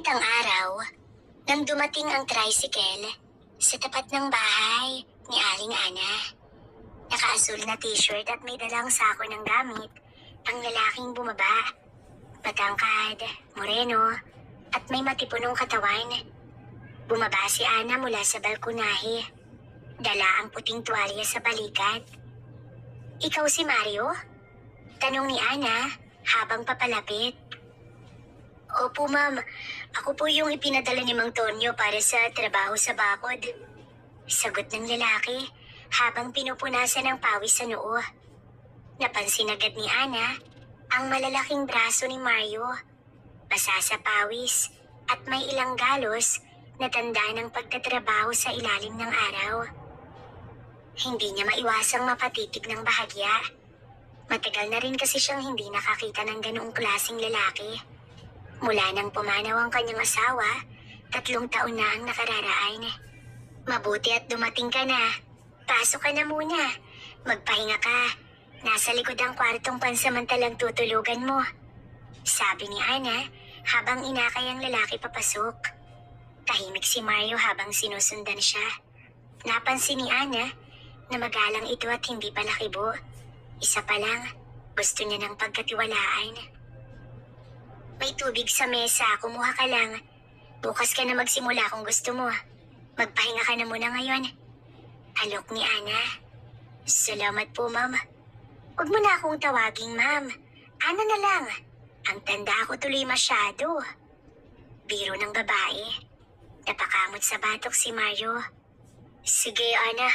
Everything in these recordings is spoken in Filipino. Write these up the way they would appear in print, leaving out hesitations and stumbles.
Mainit ang araw nang dumating ang tricycle sa tapat ng bahay ni Aling Ana. Nakaasul na t-shirt at may dalang sako ng gamit ang lalaking bumaba. Matangkad, moreno, at may matipunong katawan. Bumaba si Ana mula sa balkonahe. Dala ang puting tuwalya sa balikat. "Ikaw si Mario?" tanong ni Ana habang papalapit. "Opo, ma'am. Ako po yung ipinadala ni Mang Tonyo para sa trabaho sa bakod." Sagot ng lalaki habang pinupunasan ng pawis sa noo. Napansin agad ni Ana ang malalaking braso ni Mario. Basa sa pawis at may ilang galos na tanda ng pagtatrabaho sa ilalim ng araw. Hindi niya maiwasang mapatitig ng bahagya. Matagal na rin kasi siyang hindi nakakita ng ganoong klaseng lalaki. Mula nang pumanaw ang kanyang asawa, 3 taon na ang nakararaan. "Mabuti at dumating ka na. Pasok ka na muna. Magpahinga ka. Nasa likod ang kwartong pansamantalang tutulugan mo," sabi ni Ana habang inakay ang lalaki papasok. Tahimik si Mario habang sinusundan siya. Napansin ni Ana na magalang ito at hindi pala kibo. Isa pa lang, gusto niya ng pagkatiwalaan. "May tubig sa mesa, kumuha ka lang. Bukas ka na magsimula kung gusto mo. Magpahinga ka na muna ngayon," alok ni Ana. "Salamat po, ma'am." "Huwag mo na akong tawaging ma'am. Ana na lang. Ang tanda ko tuloy masyado." Biro ng babae. Napakamot sa batok si Mario. "Sige, Ana."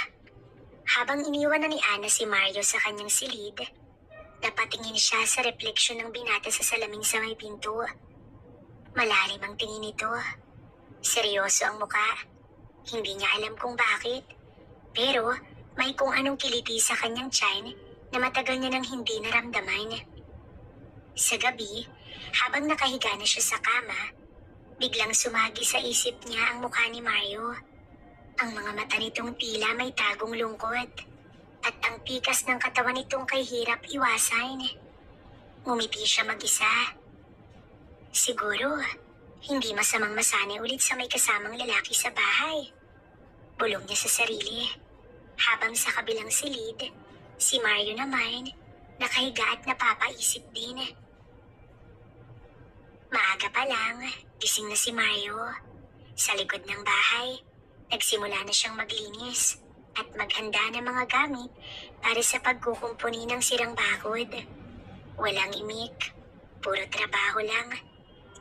Habang iniwan na ni Ana si Mario sa kanyang silid, napatingin siya sa refleksyon ng binata sa salamin sa may pinto. Malalim ang tingin nito. Seryoso ang muka. Hindi niya alam kung bakit. Pero may kung anong kiliti sa kanyang tiyan na matagal niya nang hindi naramdaman. Sa gabi, habang nakahiga na siya sa kama, biglang sumagi sa isip niya ang mukha ni Mario. Ang mga mata nitong tila may tagong lungkot. At ang tikas ng katawan nitong kay hirap iwasan. Ngumiti siya mag-isa. Siguro, hindi masamang masanay ulit sa may kasamang lalaki sa bahay. Bulong niya sa sarili. Habang sa kabilang silid, si Mario naman, nakahiga at napapaisip din. Maaga pa lang, gising na si Mario. Sa likod ng bahay, nagsimula na siyang maglinis at maghanda ng mga gamit para sa pagkukumpuni ng sirang bakod. Walang imik, puro trabaho lang.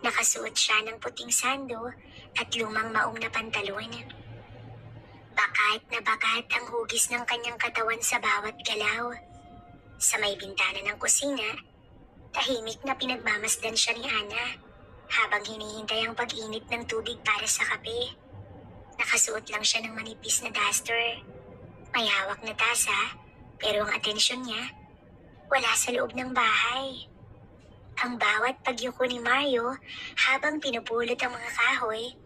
Nakasuot siya ng puting sando at lumang maong na pantalon. Bakat ang hugis ng kanyang katawan sa bawat galaw. Sa may bintana ng kusina, tahimik na pinagmamasdan siya ni Ana habang hinihintay ang pag-init ng tubig para sa kape. Nakasuot lang siya ng manipis na duster. May hawak na tasa, pero ang atensyon niya, wala sa loob ng bahay. Ang bawat pagyuko ni Mario habang pinupulot ang mga kahoy,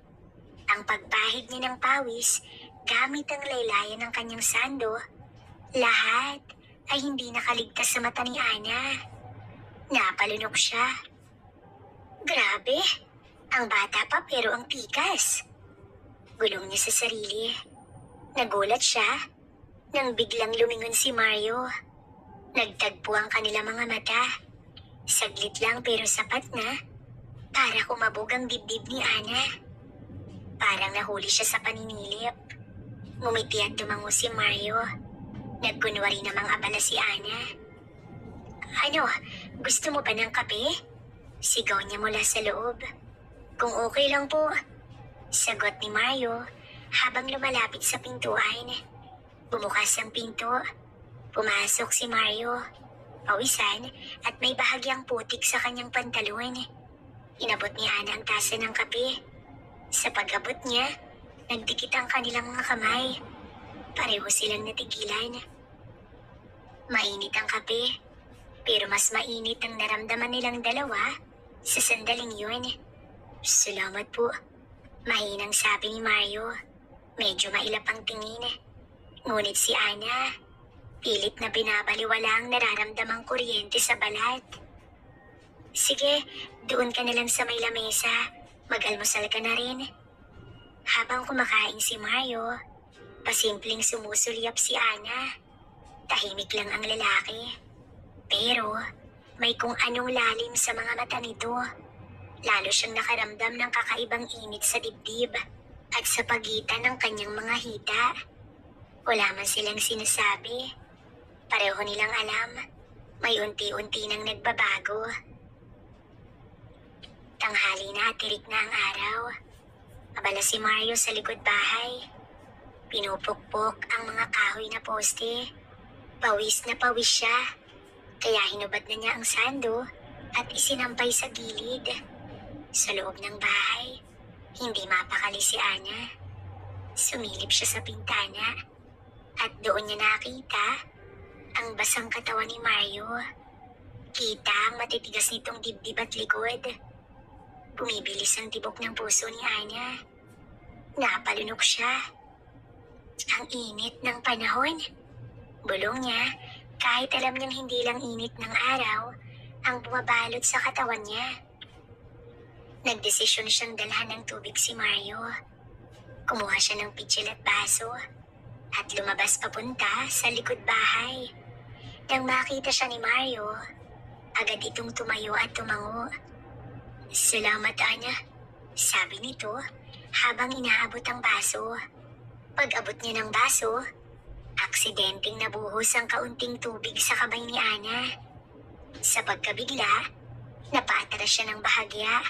ang pagpahid niya ng pawis gamit ang laylayan ng kanyang sando, lahat ay hindi nakaligtas sa mata ni Ana. Napalunok siya. Grabe, ang bata pa pero ang tikas. Gulong niya sa sarili. Nagulat siya nang biglang lumingon si Mario. Nagtagpo ang kanilang mga mata. Saglit lang pero sapat na para kumabog ang dibdib ni Ana. Parang nahuli siya sa paninilip. Ngumiti at tumango si Mario. Nagkunwari namang abala si Ana. "Ano, gusto mo ba ng kape?" Sigaw niya mula sa loob. "Kung okay lang po," sagot ni Mario habang lumalapit sa pintuan. Bumukas ang pinto. Pumasok si Mario. Pawisan at may bahagyang putik sa kanyang pantalon. Inabot ni Ana ang tasa ng kape. Sa pag-abot niya, nagdikit ang kanilang mga kamay. Pareho silang natigilan. Mainit ang kape, pero mas mainit ang naramdaman nilang dalawa sa sandaling yun. "Salamat po," mahinang sabi ni Mario. Medyo mailap ang tingin. Ngunit si Ana, pilit na binabaliwala ang nararamdamang kuryente sa balat. "Sige, doon ka na lang sa may lamesa. Mag-almusal ka na rin. Habang kumakain si Mario, pasimpleng sumusulyap si Ana. Tahimik lang ang lalaki. Pero may kung anong lalim sa mga mata nito. Lalo siyang nakaramdam ng kakaibang init sa dibdib at sa pagitan ng kanyang mga hita. Wala man silang sinasabi. Pareho nilang alam, may unti-unti nang nagbabago. Tanghali na at tirik na ang araw. Abala si Mario sa likod bahay. Pinupukpok ang mga kahoy na poste. Pawis na pawis siya. Kaya hinubad na niya ang sando at isinampay sa gilid. Sa loob ng bahay, hindi mapakali si Ana. Sumilip siya sa pintana at doon niya nakita ang basang katawan ni Mario. Kita ang matitigas nitong dibdib at likod. Bumibilis ang tibok ng puso ni Ana. Napalunok siya. Ang init ng panahon. Bulong niya, kahit alam niyang hindi lang init ng araw ang bumabalot sa katawan niya. Nagdesisyon siyang dalhan ng tubig si Mario. Kumuha siya ng pitsil at baso at lumabas papunta sa likod bahay. Nang makita siya ni Mario, agad itong tumayo at tumango. "Salamat, Ana," sabi nito habang inaabot ang baso. Pag-abot niya ng baso, aksidenteng nabuhos ang kaunting tubig sa kamay ni Ana. Sa pagkabigla, napaatras siya ng bahagya,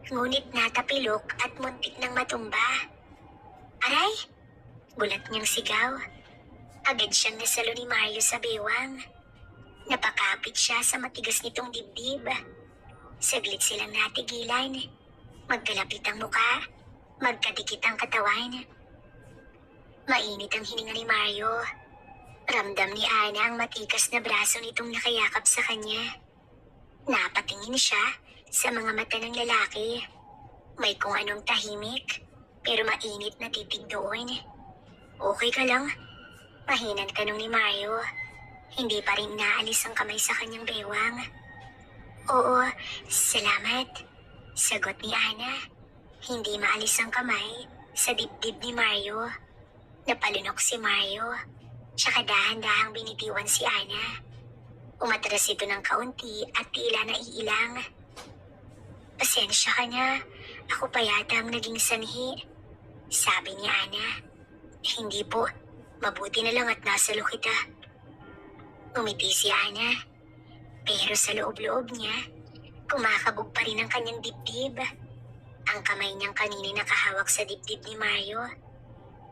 ngunit natapilok at muntik ng matumba. "Aray!" Gulat niyang sigaw. Agad siyang nasalo ni Mario sa bewang. Napakapit siya sa matigas nitong dibdib. Saglit silang natigilan. Magkalapit ang muka, magkadikit ang katawan. Mainit ang hininga ni Mario. Ramdam ni Ana ang matikas na braso nitong nakayakap sa kanya. Napatingin siya sa mga mata ng lalaki. May kung anong tahimik, pero mainit na titig doon. "Okay ka lang?" Mahinang tanong ni Mario. Hindi pa rin naalis ang kamay sa kanyang bewang. "Oo, salamat," sagot ni Ana. Hindi maalis ang kamay sa dibdib ni Mario. Napalunok si Mario, tsaka dahan-dahang binitiwan si Ana. Umatras ito ng kaunti at tila naiilang. "Pasensya ka na, ako pa yata ang naging sanhi," sabi ni Ana. "Hindi po, mabuti na lang at nasalo kita." Umiti si Ana, pero sa loob-loob niya, kumakabog pa rin ang kanyang dibdib. Ang kamay niyang kanina nakahawak sa dibdib ni Mario.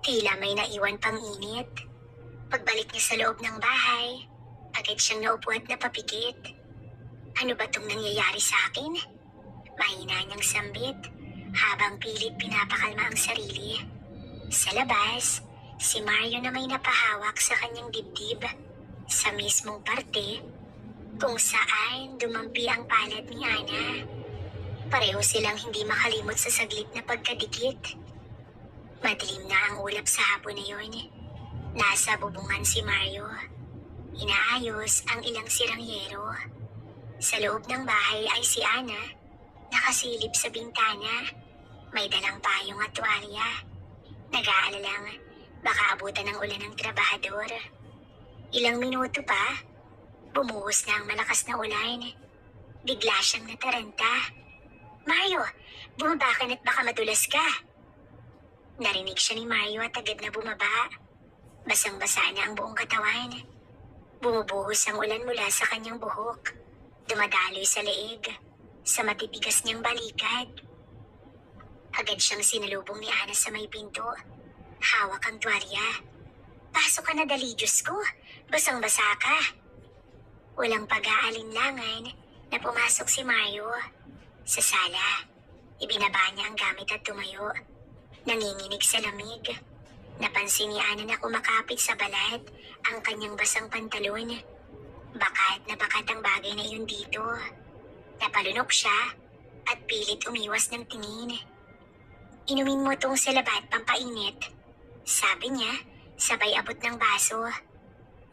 Tila may naiwan pang init. Pagbalik niya sa loob ng bahay, agad siyang naupo at napapikit. "Ano ba itong nangyayari sa akin?" Mahina niyang sambit habang pilit pinapakalma ang sarili. Sa labas, si Mario na may napahawak sa kanyang dibdib sa mismong parte kung saan dumampi ang palad ni Ana. Pareho silang hindi makalimot sa saglit na pagkadikit. Madilim na ang ulap sa hapon na yun. Nasa bubungan si Mario. Inaayos ang ilang sirang yero. Sa loob ng bahay ay si Ana, nakasilip sa bintana. May dalang payong at tuwalya. Nag-aalalang baka abutan ng ulan ng trabahador. Ilang minuto pa, bumuhos na ang malakas na ulan. Bigla siyang nataranta. "Mario, bumaba ka na't baka madulas ka." Narinig siya ni Mario at agad na bumaba. Basang-basa na ang buong katawan. Bumubuhos ang ulan mula sa kanyang buhok. Dumadaloy sa leeg, sa matitigas niyang balikat. Agad siyang sinalubong ni Ana sa may pinto. Hawak ang tuwalya. "Pasok ka na dali, Diyos ko. Basang-basa ka." Walang pag-aalinlangan na pumasok si Mario. Sa sala, ibinaba niya ang gamit at tumayo. Nanginginig sa lamig. Napansin ni Ana na kumakapit sa balat ang kanyang basang pantalon. Bakat na bakat ang bagay na iyon dito. Napalunok siya at pilit umiwas ng tingin. "Inumin mo tong salabat pampainit," sabi niya, sabay abot ng baso.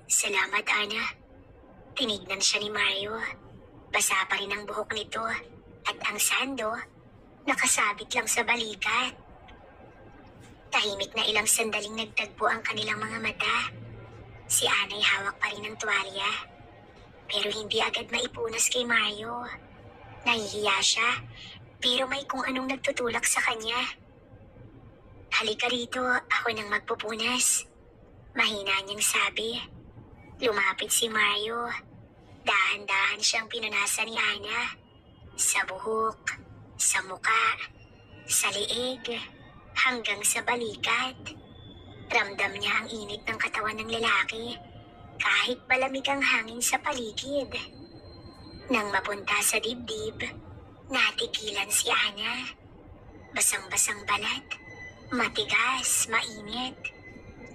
"Salamat, Ana." Tinignan siya ni Mario. Basa pa rin ang buhok nito at ang sando nakasabit lang sa balikat. Tahimik na ilang sandaling nagtagpo ang kanilang mga mata. Si Ana'y hawak pa rin ng tuwalya, pero hindi agad maipunas kay Mario. Nahihiya siya, pero may kung anong nagtutulak sa kanya. Halika rito, ako nang magpupunas. Mahina niyang sabi. Lumapit si Mario. Dahan-dahan siyang pinunasan ni Ana. Sa buhok, sa muka, sa liig, hanggang sa balikat. Ramdam niya ang init ng katawan ng lalaki, kahit malamig ang hangin sa paligid. Nang mapunta sa dibdib, natigilan si Ana. Basang-basang balat, matigas, mainit.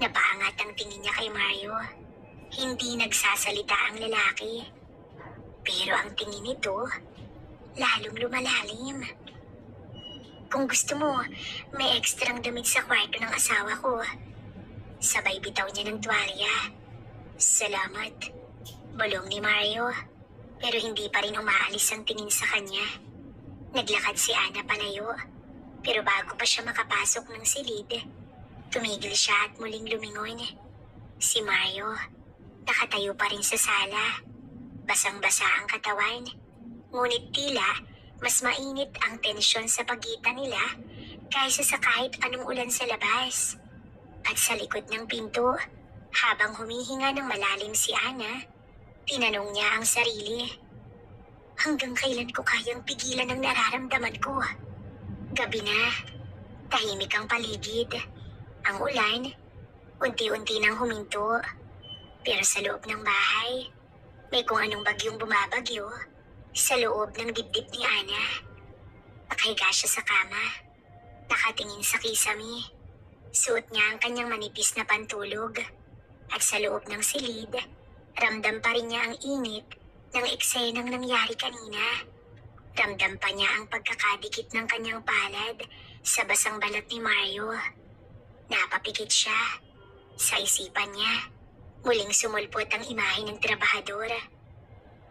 Napaangat ang tingin niya kay Mario. Hindi nagsasalita ang lalaki. Pero ang tingin nito, lalong lumalalim. Kung gusto mo, may ekstrang damit sa kwarto ng asawa ko. Sabay bitaw niya ng tuwalya. Salamat. Bulong ni Mario, pero hindi pa rin umaalis ang tingin sa kanya. Naglakad si Ana palayo, pero bago pa siya makapasok ng silid, tumigil siya at muling lumingon. Si Mario, nakatayo pa rin sa sala. Basang-basa ang katawan, ngunit tila mas mainit ang tensyon sa pagitan nila kaysa sa kahit anong ulan sa labas. At sa likod ng pinto, habang humihinga ng malalim si Ana, tinanong niya ang sarili. Hanggang kailan ko kayang pigilan ang nararamdaman ko? Gabi na, tahimik ang paligid. Ang ulan, unti-unti nang huminto. Pero sa loob ng bahay, may kung anong bagyong bumabagyo sa loob ng dibdib ni Ana. Nakahiga siya sa kama, nakatingin sa kisame. Suot niya ang kanyang manipis na pantulog. At sa loob ng silid, ramdam pa rin niya ang init ng eksenang nangyari kanina. Ramdam pa niya ang pagkakadikit ng kanyang palad sa basang balat ni Mario. Napapikit siya. Sa isipan niya, muling sumulpot ang imahe ng trabahador.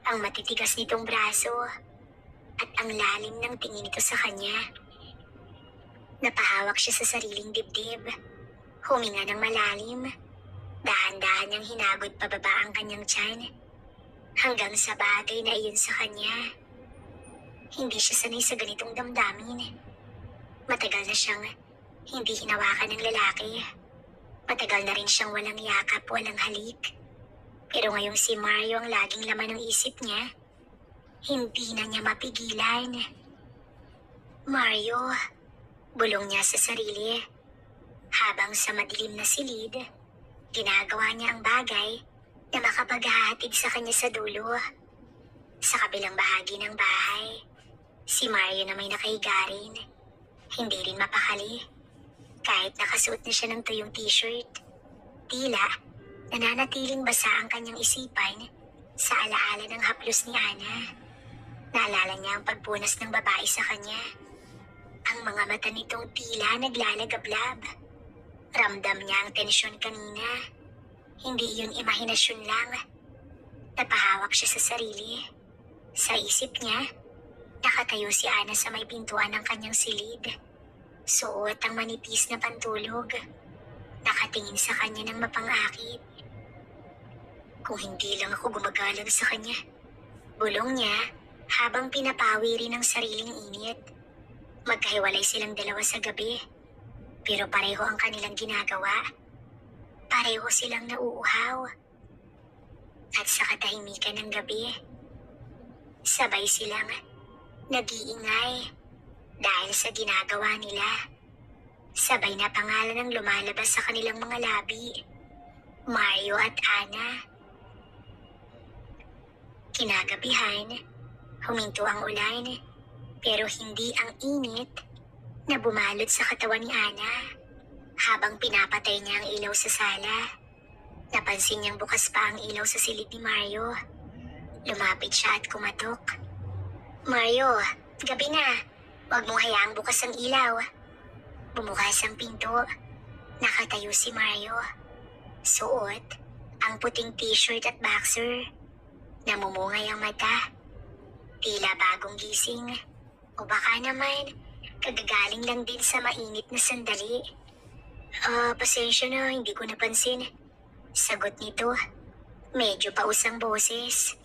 Ang matitigas nitong braso at ang lalim ng tingin nito sa kanya. Napahawak siya sa sariling dibdib. Huminga ng malalim. Dahan-dahan niyang hinagod pababa ang kanyang tiyan. Hanggang sa bagay na iyon sa kanya. Hindi siya sanay sa ganitong damdamin. Matagal na siyang hindi hinawakan ng lalaki. Matagal na rin siyang walang yakap, walang halik. Pero ngayong si Mario ang laging laman ng isip niya, hindi na niya mapigilan. Mario, bulong niya sa sarili. Habang sa madilim na silid, ginagawa niya ang bagay na makapaghahatid sa kanya sa dulo. Sa kabilang bahagi ng bahay, si Mario na may nakahiga rin. Hindi rin mapakali. Kahit nakasuot na siya ng tuyong t-shirt, tila nananatiling basa ang kanyang isipan sa alaala ng haplos ni Ana. Naalala niya ang pagpunas ng babae sa kanya. Ang mga mata nitong tila naglalagablab. Ramdam niya ang tensyon kanina. Hindi yun imahinasyon lang. Napahawak siya sa sarili. Sa isip niya, nakatayo si Ana sa may pintuan ng kanyang silid. Suot ang manipis na pantulog. Nakatingin sa kanya ng mapangakit. Kung hindi lang ako gumagalang sa kanya, bulong niya habang pinapawi rin ang sariling init. Magkahiwalay silang dalawa sa gabi, pero pareho ang kanilang ginagawa. Pareho silang nauuhaw. At sa katahimikan ng gabi, sabay silang nag-iingay dahil sa ginagawa nila. Sabay na pangalan ang lumalabas sa kanilang mga labi, Mario at Ana. Kinagabihan, huminto ang ulan, pero hindi ang init na bumalot sa katawan ni Ana. Habang pinapatay niya ang ilaw sa sala, napansin niyang bukas pa ang ilaw sa silid ni Mario. Lumapit siya at kumatok. Mario, gabi na. Huwag mong hayaang bukas ang ilaw. Bumukas ang pinto. Nakatayo si Mario. Suot ang puting t-shirt at boxer. Namumungay ang mata. Tila bagong gising. O baka naman, Kagagaling lang din sa mainit na sandali. Pasensya na, hindi ko napansin. Sagot nito. Medyo pausang boses.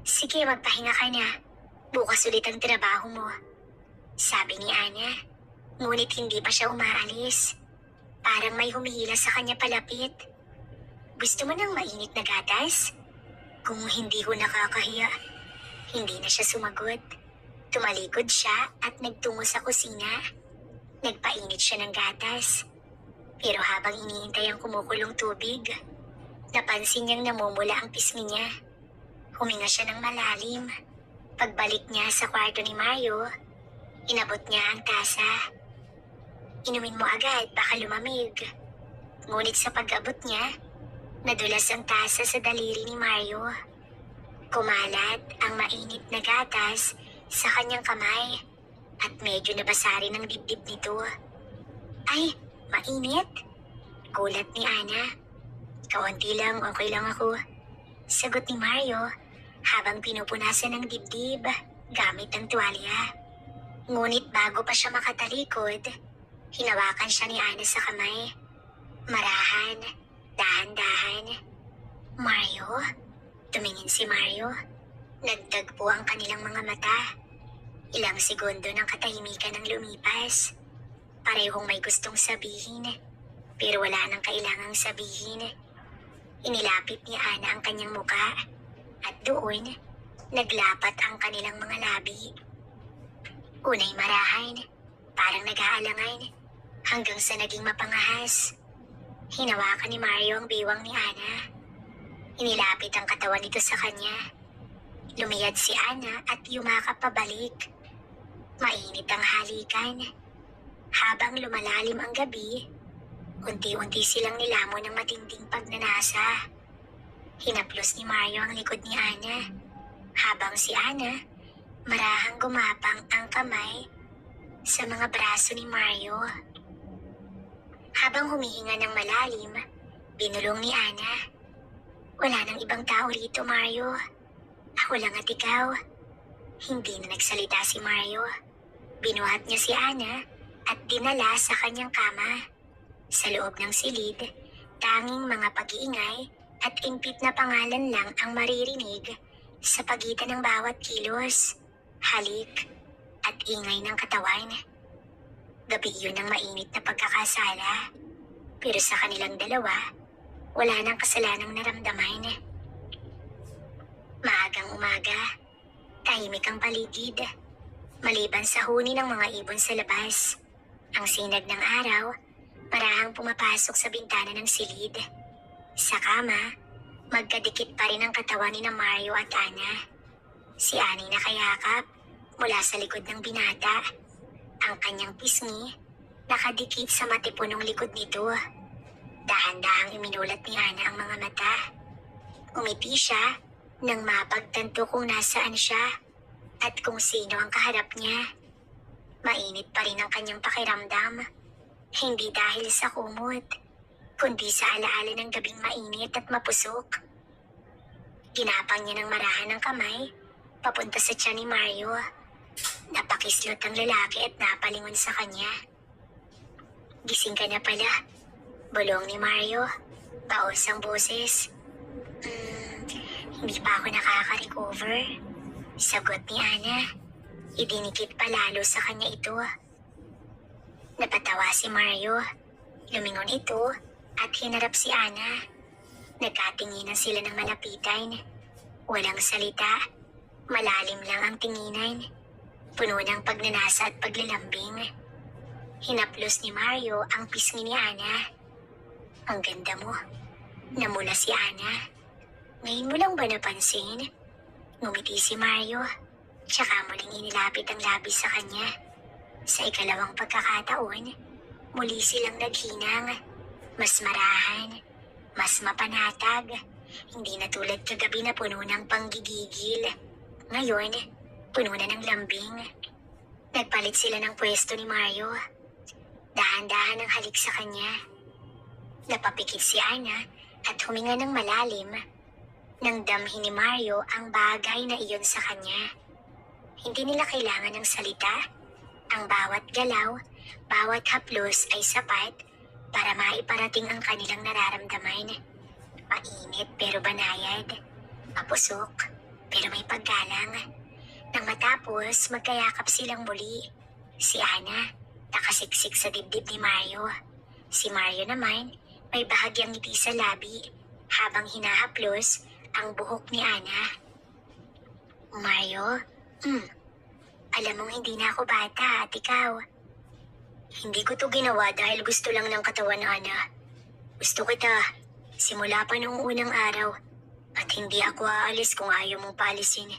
Sige, magpahinga ka na. Bukas ulit ang trabaho mo. Sabi ni Ana. Ngunit hindi pa siya umaalis. Parang may humihila sa kanya palapit. Gusto mo ng mainit na gatas? Kung hindi ko nakakahiya. Hindi na siya sumagot. Tumalikod siya at nagtungo sa kusina. Nagpainit siya ng gatas. Pero habang iniintay ang kumukulong tubig, napansin niyang namumula ang pisngi niya. Huminga siya ng malalim. Pagbalik niya sa kwarto ni Mario, inabot niya ang tasa. Inumin mo agad, baka lumamig. Ngunit sa pag-abot niya, nadulas ang tasa sa daliri ni Mario. Kumalat ang mainit na gatas sa kanyang kamay at medyo nabasa rin ang dibdib nito. Ay, mainit? Gulat ni Ana. Kaunti lang, okay lang ako. Sagot ni Mario habang pinupunasan ng dibdib gamit ang tuwalya. Ngunit bago pa siya makatalikod, hinawakan siya ni Ana sa kamay. Marahan, dahan-dahan. Mario? Tumingin si Mario. Nagtagpo ang kanilang mga mata. Ilang segundo ng katahimikan ang lumipas. Parehong may gustong sabihin, pero wala nang kailangang sabihin. Inilapit ni Ana ang kanyang muka at doon, naglapat ang kanilang mga labi. Unay marahan, parang nag-aalangan, hanggang sa naging mapangahas. Hinawakan ni Mario ang biwang ni Ana. Inilapit ang katawan nito sa kanya. Lumiyad si Ana at yumakap pabalik. Mainit ang halikan. Habang lumalalim ang gabi, unti-unti silang nilamon ng matinding pagnanasa. Hinaplos ni Mario ang likod ni Ana, habang si Ana marahang gumapang ang kamay sa mga braso ni Mario. Habang humihinga ng malalim, binulong ni Ana. Wala nang ibang tao rito, Mario. Ako lang at ikaw. Hindi na nagsalita si Mario. Binuhat niya si Ana at dinala sa kanyang kama. Sa loob ng silid, tanging mga pag-iingay at impit na pangalan lang ang maririnig sa pagitan ng bawat kilos, halik at ingay ng katawan. Gabi yun ang mainit na pagkakasala. Pero sa kanilang dalawa, wala nang kasalanang naramdaman. Maagang umaga, tahimik ang paligid. Maliban sa huni ng mga ibon sa labas, ang sinag ng araw, marahang pumapasok sa bintana ng silid. Sa kama, magkadikit pa rin ang katawan ni Mario at Ana. Si Ani nakayakap mula sa likod ng binata. Ang kanyang pisngi, nakadikit sa matipunong likod nito. Dahan-dahang iminulat ni Ana ang mga mata. Umiti siya nang mapagtanto kung nasaan siya at kung sino ang kaharap niya. Mainit pa rin ang kanyang pakiramdam. Hindi dahil sa kumot, kundi sa alaala ng gabing mainit at mapusok. Ginapang niya ng marahan ng kamay, papunta sa tiyan ni Mario. Napakislot ang lalaki at napalingon sa kanya. Gising ka na pala, bulong ni Mario. Paos ang boses. Hindi pa ako nakaka-recover. Sagot ni Ana. Idinikit pa lalo sa kanya ito. Napatawa si Mario. Lumingon ito at hinarap si Ana. Nagkatinginan sila ng malapitan. Walang salita. Malalim lang ang tinginan. Puno ng pagnanasa at paglalambing. Hinaplos ni Mario ang pisngi ni Ana. Ang ganda mo. Namula si Ana. Ngayon mo lang ba napansin? Ngumiti si Mario. Tsaka muling inilapit ang labis sa kanya. Sa ikalawang pagkakataon, muli silang naghinang. Mas marahan, mas mapanatag. Hindi na tulad kagabi na puno ng panggigigil. Ngayon, puno na ng lambing. Nagpalit sila ng pwesto ni Mario. Dahan-dahan ang halik sa kanya. Napapikit si Ana at huminga ng malalim. Nang damhin ni Mario ang bagay na iyon sa kanya. Hindi nila kailangan ng salita. Ang bawat galaw, bawat haplos ay sapat para maiparating ang kanilang nararamdaman. Mainit pero banayad. Mapusok pero may paggalang. Nang matapos, magkayakap silang muli. Si Ana, nakasiksik sa dibdib ni Mario. Si Mario naman, may bahagyang ngiti sa labi habang hinahaplos ang buhok ni Ana. Mario, alam mong hindi na ako bata at ikaw. Hindi ko to ginawa dahil gusto lang ng katawan, Ana. Gusto kita, simula pa noong unang araw. At hindi ako aalis kung ayaw mong paalisin.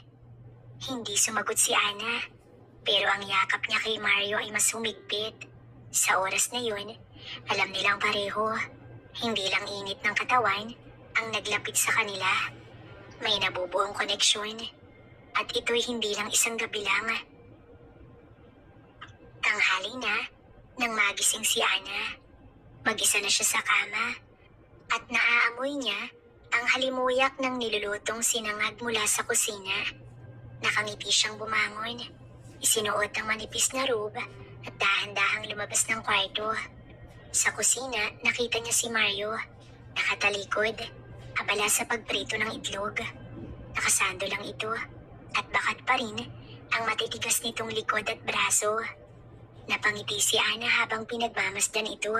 Hindi sumagot si Ana. Pero ang yakap niya kay Mario ay mas humigpit. Sa oras na yun, alam nilang pareho. Hindi lang init ng katawan ang naglapit sa kanila. May nabubuong koneksyon. At ito'y hindi lang isang gabi lang. Tanghali na, nang magising si Ana. Mag-isa na siya sa kama. At naaamoy niya ang halimuyak ng nilulutong sinangag mula sa kusina. Nakangiti siyang bumangon. Isinuot ang manipis na robe at dahan-dahang lumabas ng kwarto. Sa kusina, nakita niya si Mario. Nakatalikod, abala sa pagprito ng itlog. Nakasando lang ito at bakat pa rin ang matitigas nitong likod at braso. Napangiti si Ana habang pinagmamasdan ito.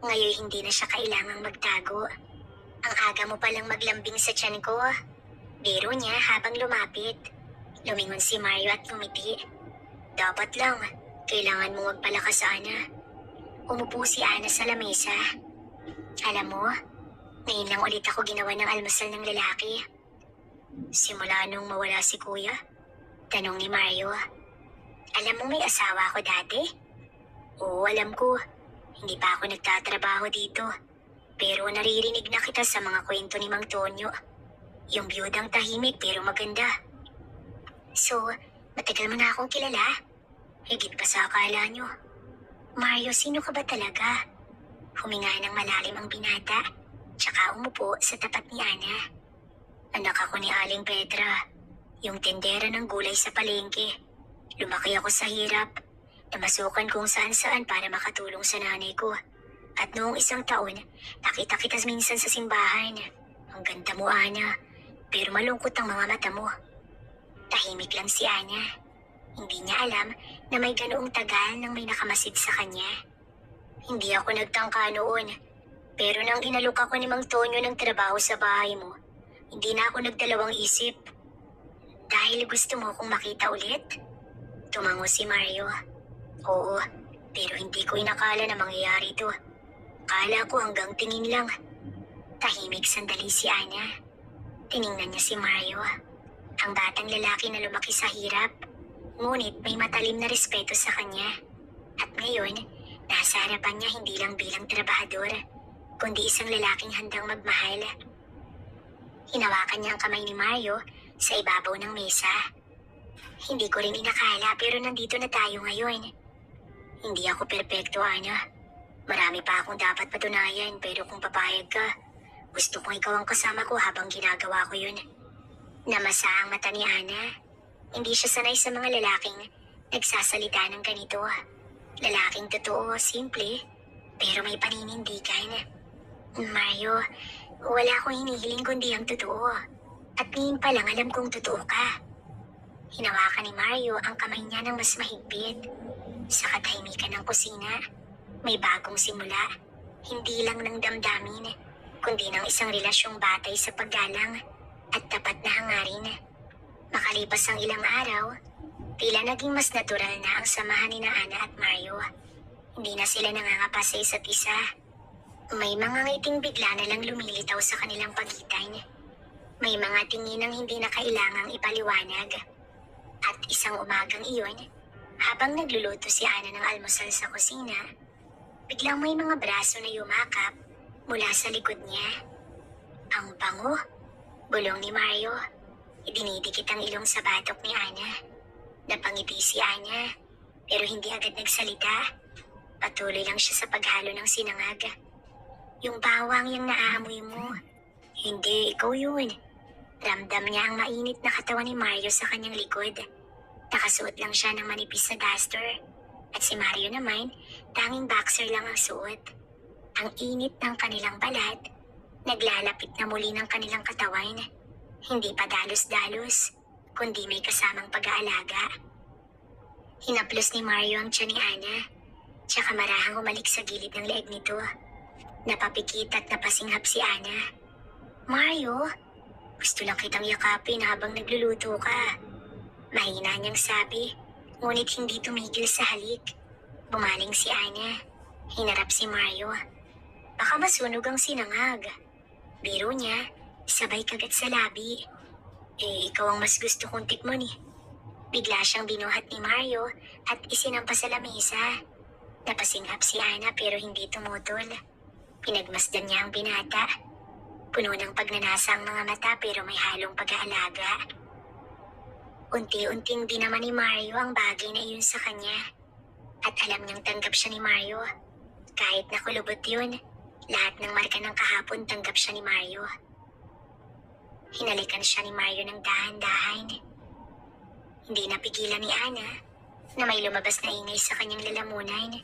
Ngayon hindi na siya kailangang magtago. Ang aga mo palang maglambing sa tiyan ko. Biro niya habang lumapit. Lumingon si Mario at ngumiti. Dapat lang, kailangan mo magpalakas, Ana. Umupo si Ana sa lamesa. Alam mo, ngayon lang ulit ako ginawa ng almusal ng lalaki. Simula nung mawala si Kuya? Tanong ni Mario. Alam mo may asawa ako dati? Oo, alam ko. Hindi pa ako nagtatrabaho dito. Pero naririnig na kita sa mga kwento ni Mang Tonyo. Yung biyudang tahimik pero maganda. So, matagal mo na akong kilala? Higit pa sa akala nyo. Mario, sino ka ba talaga? Huminga ng malalim ang binata, tsaka umupo sa tapat ni Ana. Anak ako ni Aling Petra, yung tendera ng gulay sa palengke. Lumaki ako sa hirap, namasukan kung saan-saan para makatulong sa nanay ko. At noong isang taon, nakita kita minsan sa simbahan. Ang ganda mo, Ana. Pero malungkot ang mga mata mo. Tahimik lang si Ana. Hindi niya alam na may ganoong tagal nang may nakamasid sa kanya. Hindi ako nagtangka noon. Pero nang inalok ako ni Mang Tonyo ng trabaho sa bahay mo, hindi na ako nagdalawang isip. Dahil gusto mo akong makita ulit? Tumango si Mario. Oo, pero hindi ko inakala na mangyayari ito. Kala ko hanggang tingin lang. Tahimik sandali si Ana. Tiningnan niya si Mario. Ang batang lalaki na lumaki sa hirap. Ngunit may matalim na respeto sa kanya. At ngayon, nasa harapan niya hindi lang bilang trabahador, kundi isang lalaking handang magmahal. Hinawakan niya ang kamay ni Mario sa ibabaw ng mesa. Hindi ko rin inakala pero nandito na tayo ngayon. Hindi ako perpekto, Ana. Marami pa akong dapat patunayan pero kung papayag ka, gusto kong ikaw ang kasama ko habang ginagawa ko yun. Namasa ang mata ni Ana. Hindi siya sanay sa mga lalaking nagsasalita ng ganito. Lalaking totoo, simple, pero may paninindigan. Mario, wala akong hinihiling kundi ang totoo. At ngayon pa lang alam kong totoo ka. Hinawakan ni Mario ang kamay niya ng mas mahigpit. Sa katahimikan ng kusina, may bagong simula. Hindi lang ng damdamin, kundi ng isang relasyong batay sa paggalang at tapat na hangarin. Makalipas ang ilang araw, tila naging mas natural na ang samahan ni Ana at Mario. Hindi na sila nangangapa sa isa't isa. May mga ngiting bigla na lang lumilitaw sa kanilang pagitan. May mga tingin ang hindi na kailangang ipaliwanag. At isang umagang iyon, habang nagluluto si Ana ng almusal sa kusina, biglang may mga braso na yumakap mula sa likod niya. Ang bango, bulong ni Mario. Idinidikit ang ilong sa batok ni Ana. Napangiti si Ana, pero hindi agad nagsalita. Patuloy lang siya sa paghalo ng sinangag. Yung bawang yung naaamoy mo. Hindi, ikaw yun. Ramdam niya ang mainit na katawan ni Mario sa kanyang likod. Nakasuot lang siya ng manipis na duster. At si Mario naman, tanging boxer lang ang suot. Ang init ng kanilang balat, naglalapit na muli ng kanilang katawan. Hindi pa dalos-dalos, kundi may kasamang pag-aalaga. Hinaplos ni Mario ang tiyan ni Ana, tsaka marahang umalik sa gilid ng leeg nito. Napapikit at napasinghap si Ana. Mario, gusto lang kitang yakapin habang nagluluto ka. Mahina niyang sabi, ngunit hindi tumigil sa halik. Bumaling si Ana. Hinarap si Mario. Baka masunog ang sinangag. Biro niya, sabay kagat sa labi. Ikaw ang mas gusto kong tikman eh. Bigla siyang binuhat ni Mario at isinampas sa lamesa. Napasinghap si Ana pero hindi tumutol. Pinagmasdan niya ang binata. Puno ng pagnanasa ang mga mata pero may halong pag-aalaga. Unti-unting dinaman ni Mario ang bagay na iyon sa kanya. At alam niyang tanggap siya ni Mario. Kahit nakulubot yun, lahat ng marka ng kahapon tanggap siya ni Mario. Hinalikan siya ni Mario ng dahan-dahan. Hindi napigilan ni Ana na may lumabas na ingay sa kanyang lalamunan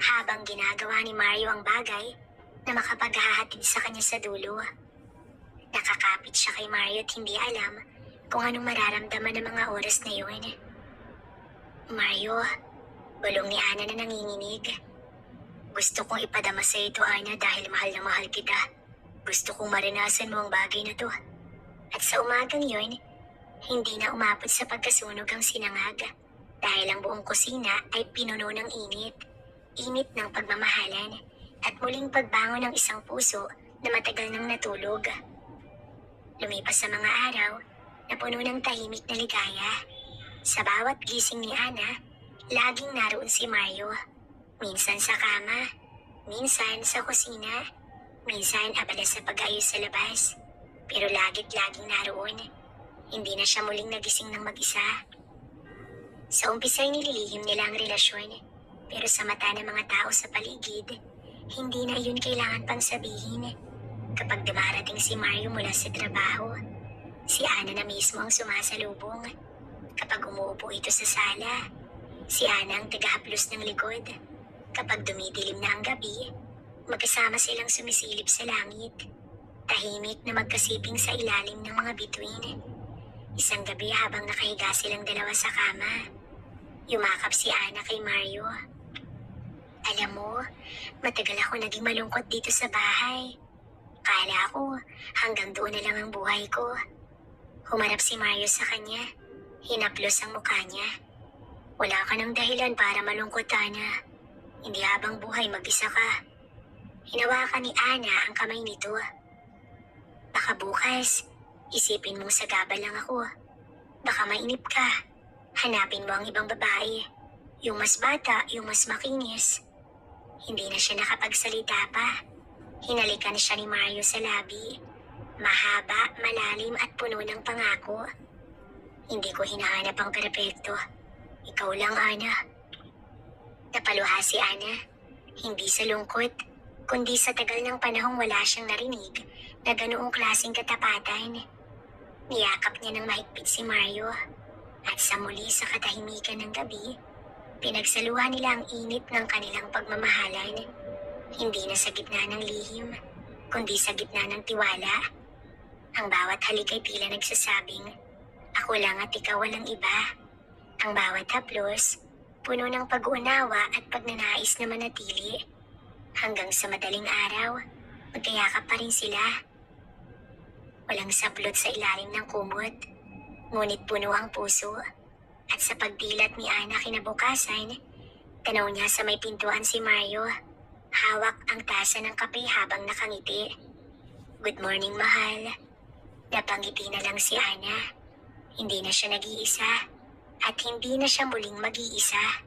habang ginagawa ni Mario ang bagay na makapaghahatid sa kanya sa dulo. Nakakapit siya kay Mario at hindi alam kung anong mararamdaman ng mga oras na yun. Mario, bulong ni Ana na nanginginig. Gusto kong ipadama sa ito, Ana, dahil mahal na mahal kita. Gusto kong maranasan mo ang bagay na to. At sa umagang yun, hindi na umabot sa pagkasunog ang sinangag dahil ang buong kusina ay pinuno ng init. Init ng pagmamahalan at muling pagbangon ng isang puso na matagal nang natulog. Lumipas sa mga araw na puno ng tahimik na ligaya. Sa bawat gising ni Ana, laging naroon si Mario. Minsan sa kama, minsan sa kusina, minsan abala sa pag-ayos sa labas. Pero laging naroon. Hindi na siya muling nagising ng mag-isa. Sa umpisa'y nililihim nila ang relasyon. Pero sa mata ng mga tao sa paligid, hindi na iyon kailangan pang sabihin. Kapag dumarating si Mario mula sa trabaho, si Ana na mismo ang sumasalubong. Kapag umuupo ito sa sala, si Ana ang tagahaplos ng likod. Kapag dumidilim na ang gabi, magkasama silang sumisilip sa langit. Tahimik na magkasiping sa ilalim ng mga bituin. Isang gabi habang nakahiga silang dalawa sa kama, yumakap si Ana kay Mario. Alam mo, matagal ako naging malungkot dito sa bahay. Kala ko, hanggang doon na lang ang buhay ko. Humarap si Mario sa kanya. Hinaplos ang mukha niya. Wala ka ng dahilan para malungkot, Ana. Hindi habang buhay mag-isa ka. Hinawakan ni Ana ang kamay nito. Baka bukas, isipin mong sagabal lang ako. Baka mainip ka. Hanapin mo ang ibang babae. Yung mas bata, yung mas makinis. Hindi na siya nakapagsalita pa. Hinalikan siya ni Mario sa labi. Mahaba, malalim at puno ng pangako. Hindi ko hinahanap ang perpekto. Ikaw lang, Ana. Napaluha si Ana. Hindi sa lungkot, kundi sa tagal ng panahong wala siyang narinig na ganoong klaseng katapatan. Niyakap niya ng mahigpit si Mario. At sa muli sa katahimikan ng gabi, pinagsaluhan nila ang init ng kanilang pagmamahalan. Hindi na sa gitna ng lihim, kundi sa gitna ng tiwala. Ang bawat halik ay tila nagsasabing, ako lang at ikaw walang iba. Ang bawat haplos, puno ng pag-uunawa at pagnanais na manatili. Hanggang sa madaling araw, magkayakap pa rin sila. Walang saplot sa ilalim ng kumot, ngunit puno ang puso. At sa pagdilat ni Ana kinabukasan, tanaw niya sa may pintuan si Mario. Hawak ang tasa ng kape habang nakangiti. Good morning, mahal. Napangiti na lang si Ana. Hindi na siya nag-iisa at hindi na siya muling mag-iisa.